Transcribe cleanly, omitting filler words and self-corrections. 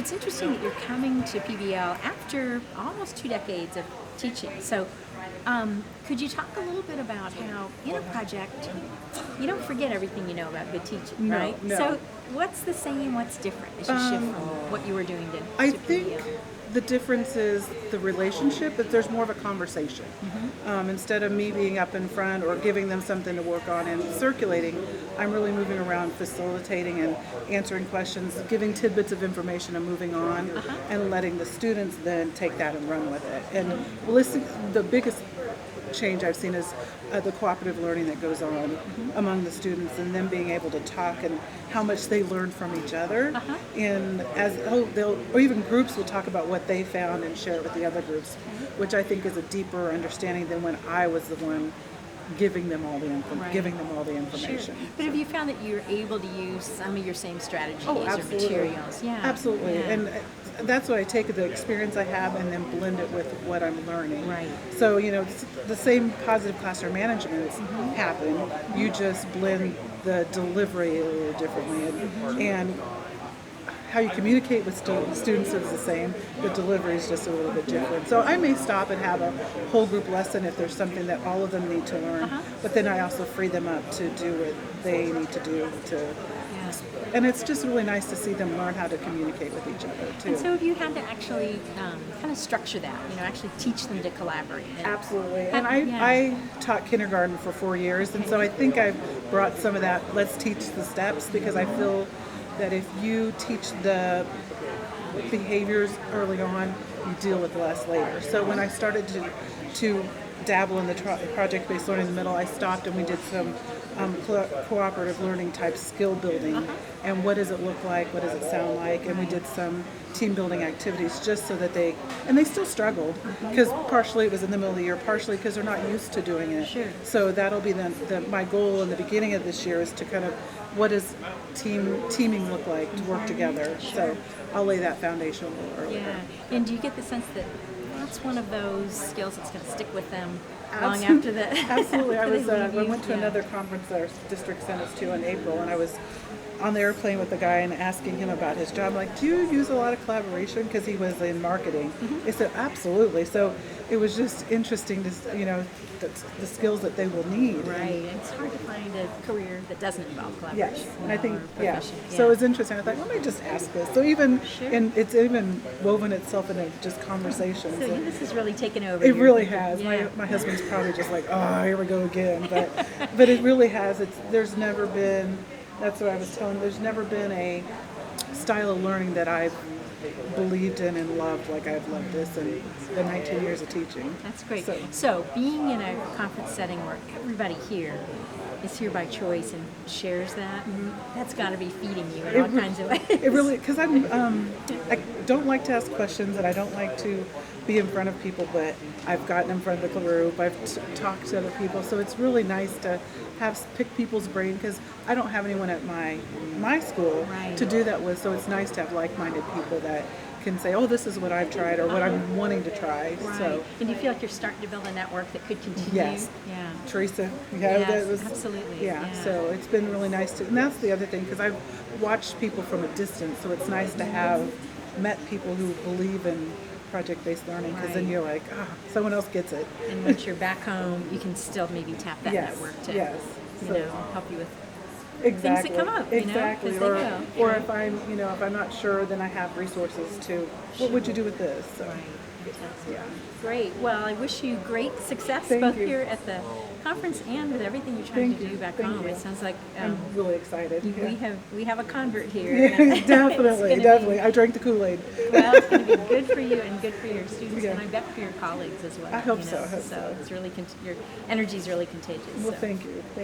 it's interesting that you're coming to PBL after almost 2 decades of teaching. So, could you talk a little bit about how in a project you don't forget everything you know about good teaching, No, right? no. So, what's the same? What's different as you shift from what you were doing to I to think PBL? the difference is the relationship, that there's more of a conversation. Instead of me being up in front or giving them something to work on and circulating, I'm really moving around, facilitating and answering questions, giving tidbits of information and moving on, and letting the students then take that and run with it. And listen, the biggest change I've seen is the cooperative learning that goes on among the students, and them being able to talk and how much they learn from each other. And or even groups will talk about what they found and share it with the other groups, which I think is a deeper understanding than when I was the one giving them all the Right. giving them all the Sure. information. But have you found that you're able to use some of your same strategies Oh, or absolutely. materials? Yeah. Absolutely. Yeah. And that's what I take the experience I have and then blend it with what I'm learning. Right. So, the same positive classroom managements happen. You just blend the delivery a little differently. And how you communicate with students is the same. The delivery is just a little bit different. So I may stop and have a whole group lesson if there's something that all of them need to learn. But then I also free them up to do what they need to do and it's just really nice to see them learn how to communicate with each other too. And so have you had to actually kind of structure that, actually teach them to collaborate? Absolutely. Have- And yeah. I taught kindergarten for 4 years, and so I think I've brought some of that, let's teach the steps, because I feel that if you teach the behaviors early on, you deal with less later. So when I started to dabble in the project-based learning in the middle, I stopped and we did some cooperative learning type skill building. And what does it look like? What does it sound like? And we did some team building activities just so that they still struggle, because partially it was in the middle of the year, partially because they're not used to doing it. Sure. So that'll be my goal in the beginning of this year, is to kind of, what does teaming look like to work together? So I'll lay that foundation a little earlier. Yeah. And do you get the sense that that's one of those skills that's going to stick with them long after that? Absolutely. I after they leave went to you? another conference that our district sent us to in April, and I was on the airplane with the guy and asking him about his job. I'm like, do you use a lot of collaboration? Because he was in marketing. He said, absolutely. So it was just interesting to, the skills that they will need. Right. And it's hard to find a career that doesn't involve collaboration. Yes, and I think, or profession. So it was interesting. I thought, let me just ask this. So and it's even woven itself into just conversations. So this has really taken over. It your really thinking. has. Yeah. My husband's probably just like, oh, here we go again. But it really has. There's never been. That's what I was telling. There's never been a style of learning that I've believed in and loved like I've loved this in the 19 years of teaching. That's great. So- So being in a conference setting where everybody here is here by choice and shares that, that's got to be feeding you in all kinds of ways. It really, because I don't like to ask questions and I don't like to be in front of people, but I've gotten in front of the group, I've talked to other people, so it's really nice to pick people's brain, because I don't have anyone at my school Right. to do that with, so it's nice to have like-minded people that can say, oh, this is what I've tried or what I'm wanting to try. Right. So And do you feel like you're starting to build a network that could continue? Yes. Yeah. Teresa, Yes, that was absolutely. Yeah, Yeah. so it's been really nice to, and that's the other thing, because I've watched people from a distance, so it's nice to have met people who believe in project-based learning, because then Right. you're like, someone else gets it. And once you're back home, you can still maybe tap that Yes, network to yes. So- help you with Exactly. come up, exactly. 'cause they will. Or if I'm not sure, then I have resources to. What would you do with this? So, Right. Fantastic. yeah. Great. Well, I wish you great success Thank both you. here at the conference and with everything you're trying Thank to do you. back Thank home. you. It sounds like I'm really excited. we have a convert here. Yeah, It's definitely, gonna definitely. I drank the Kool-Aid. Well, it's going to be good for you and good for your students, Yeah. and I bet for your colleagues as well. I hope so, I hope so. It's really your energy is really contagious. Well, so. thank you.